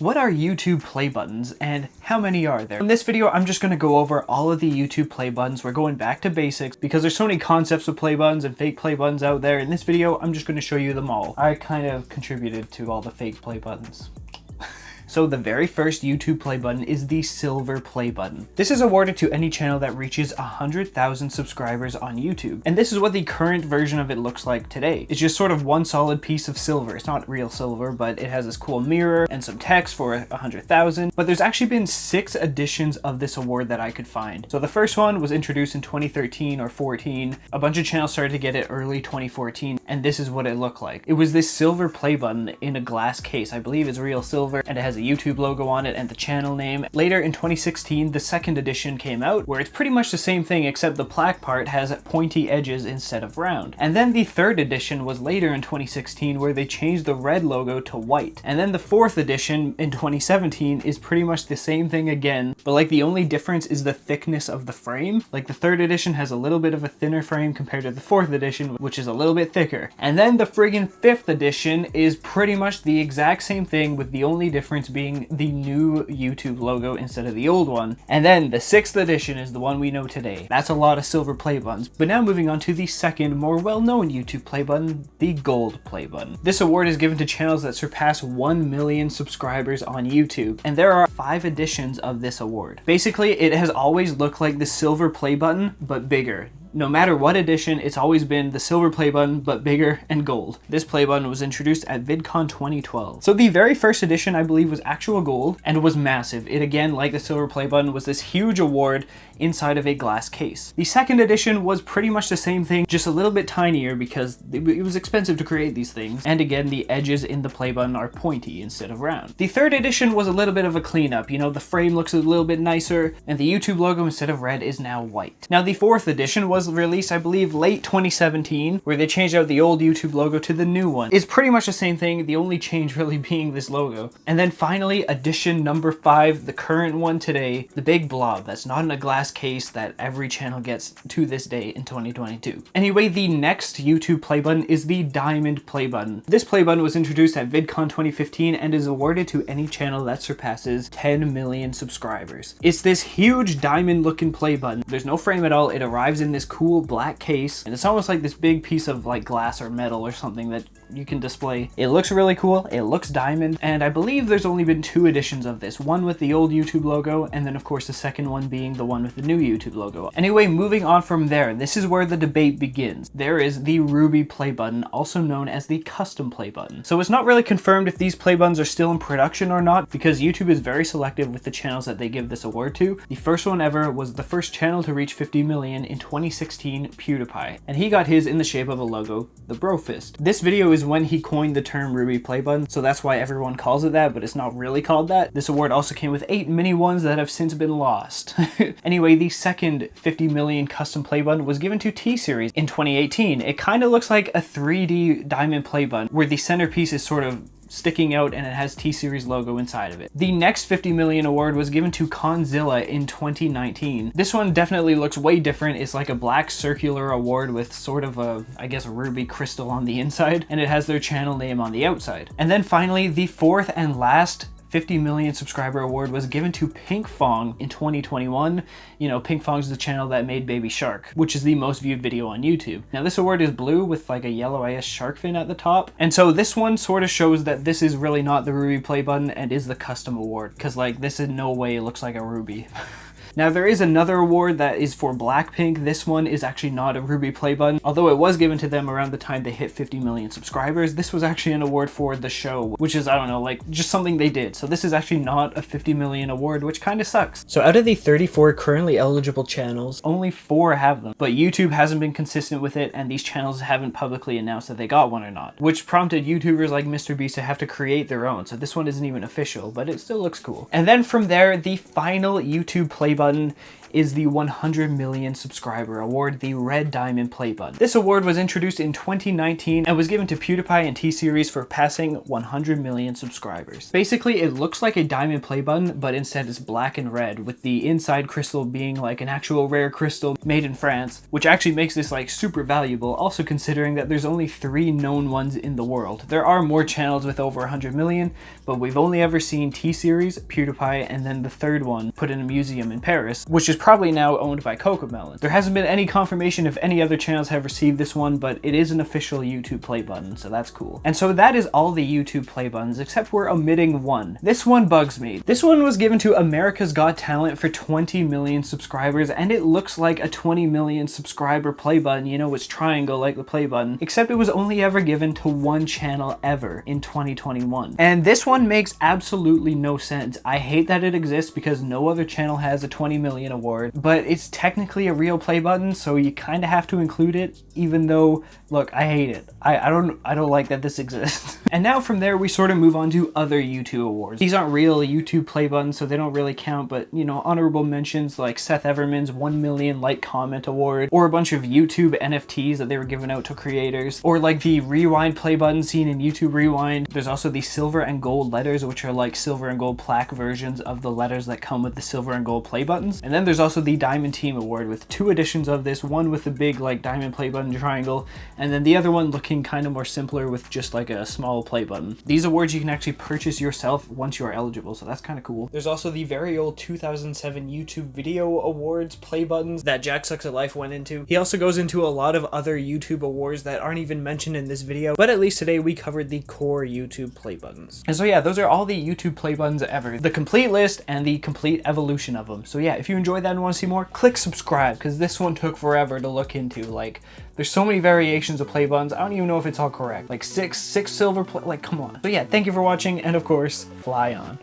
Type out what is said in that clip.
What are YouTube play buttons and how many are there? In this video, I'm just going to go over all of the YouTube play buttons. We're going back to basics because there's so many concepts of play buttons and fake play buttons out there. In this video, I'm just going to show you them all. I kind of contributed to all the fake play buttons. So the very first YouTube play button is the silver play button. This is awarded to any channel that reaches 100,000 subscribers on YouTube. And this is what the current version of it looks like today. It's just sort of one solid piece of silver. It's not real silver, but it has this cool mirror and some text for 100,000. But there's actually been 6 editions of this award that I could find. So the first one was introduced in 2013 or 14. A bunch of channels started to get it early 2014. And this is what it looked like. It was this silver play button in a glass case. I believe it's real silver and it has a YouTube logo on it and the channel name. Later in 2016, the second edition came out where it's pretty much the same thing except the black part has pointy edges instead of round. And then the third edition was later in 2016 where they changed the red logo to white. And then the fourth edition in 2017 is pretty much the same thing again, but like the only difference is the thickness of the frame. Like the third edition has a little bit of a thinner frame compared to the fourth edition, which is a little bit thicker. And then the friggin' fifth edition is pretty much the exact same thing with the only difference being the new YouTube logo instead of the old one. And then the 6th edition is the one we know today. That's a lot of silver play buttons. But now moving on to the second, more well-known YouTube play button, the gold play button. This award is given to channels that surpass 1 million subscribers on YouTube. And there are 5 editions of this award. Basically, it has always looked like the silver play button, but bigger. No matter what edition, it's always been the silver play button, but bigger and gold. This play button was introduced at VidCon 2012. So the very first edition, I believe, was actual gold and was massive. It again, like the silver play button, was this huge award inside of a glass case. The second edition was pretty much the same thing, just a little bit tinier because it was expensive to create these things. And again, the edges in the play button are pointy instead of round. The third edition was a little bit of a cleanup. You know, the frame looks a little bit nicer and the YouTube logo instead of red is now white. Now the fourth edition was released, I believe, late 2017, where they changed out the old YouTube logo to the new one. It's pretty much the same thing, the only change really being this logo. And then finally, edition number 5, the current one today, the big blob that's not in a glass case that every channel gets to this day in 2022. Anyway, the next YouTube play button is the diamond play button. This play button was introduced at VidCon 2015 and is awarded to any channel that surpasses 10 million subscribers. It's this huge diamond looking play button. There's no frame at all. It arrives in this cool black case and it's almost like this big piece of like glass or metal or something that you can display. It looks really cool, it looks diamond, and I believe there's only been 2 editions of this, one with the old YouTube logo and then of course the second one being the one with the new YouTube logo. Anyway, moving on from there, this is where the debate begins. There is the ruby play button, also known as the custom play button. So it's not really confirmed if these play buttons are still in production or not because YouTube is very selective with the channels that they give this award to. The first one ever was the first channel to reach 50 million in 2016, PewDiePie, and he got his in the shape of a logo, the bro fist. This video is when he coined the term ruby play button, so that's why everyone calls it that, but it's not really called that. This award also came with 8 mini ones that have since been lost. Anyway, the second 50 million custom play button was given to T-Series in 2018. It kind of looks like a 3D diamond play button where the centerpiece is sort of sticking out and it has T-Series logo inside of it. The next 50 million award was given to Conzilla in 2019. This one definitely looks way different. It's like a black circular award with sort of a, I guess, ruby crystal on the inside, and it has their channel name on the outside. And then finally, the fourth and last 50 million subscriber award was given to Pinkfong in 2021. You know, Pinkfong's the channel that made Baby Shark, which is the most viewed video on YouTube. Now this award is blue with like a yellow-ish shark fin at the top. And so this one sort of shows that this is really not the ruby play button and is the custom award, because like this in no way looks like a ruby. Now there is another award that is for Blackpink. This one is actually not a ruby play button, although it was given to them around the time they hit 50 million subscribers. This was actually an award for the show, which is, I don't know, like just something they did. So this is actually not a 50 million award, which kind of sucks. So out of the 34 currently eligible channels, only 4 have them, but YouTube hasn't been consistent with it and these channels haven't publicly announced that they got one or not, which prompted YouTubers like MrBEAST to have to create their own. So this one isn't even official, but it still looks cool. And then from there, the final YouTube play button is the 100 million subscriber award, the Red Diamond Play Button. This award was introduced in 2019 and was given to PewDiePie and T-Series for passing 100 million subscribers. Basically, it looks like a diamond play button, but instead it's black and red, with the inside crystal being like an actual rare crystal made in France, which actually makes this like super valuable, also considering that there's only 3 known ones in the world. There are more channels with over 100 million, but we've only ever seen T-Series, PewDiePie, and then the third one put in a museum in Paris, which is probably now owned by Cocomelon. There hasn't been any confirmation if any other channels have received this one, but it is an official YouTube play button, so that's cool. And so that is all the YouTube play buttons, except we're omitting one. This one bugs me. This one was given to America's Got Talent for 20 million subscribers, and it looks like a 20 million subscriber play button, you know, it's triangle like the play button, except it was only ever given to one channel ever in 2021. And this one makes absolutely no sense. I hate that it exists because no other channel has a 20 million award, but it's technically a real play button, so you kind of have to include it, even though, look, I hate it. I don't like that this exists. And now from there, we sort of move on to other YouTube awards. These aren't real YouTube play buttons, so they don't really count, but, you know, honorable mentions like Seth Everman's 1 million like comment award, or a bunch of YouTube NFTs that they were giving out to creators, or like the rewind play button seen in YouTube Rewind. There's also the silver and gold letters, which are like silver and gold plaque versions of the letters that come with the silver and gold play buttons. And then there's also the Diamond Team Award with 2 editions of this, one with the big like diamond play button triangle, and then the other one looking kind of more simpler with just like a small play button. These awards you can actually purchase yourself once you are eligible, so that's kind of cool. There's also the very old 2007 YouTube Video Awards play buttons that Jack Sucks at Life went into. He also goes into a lot of other YouTube awards that aren't even mentioned in this video, but at least today we covered the core YouTube play buttons. And so yeah, those are all the YouTube play buttons ever, the complete list and the complete evolution of them. So yeah, if you enjoyed that and want to see more, click subscribe, because this one took forever to look into. Like, there's so many variations of play buttons, I don't even know if it's all correct. Like six silver play, like come on. So yeah, thank you for watching, and of course, fly on.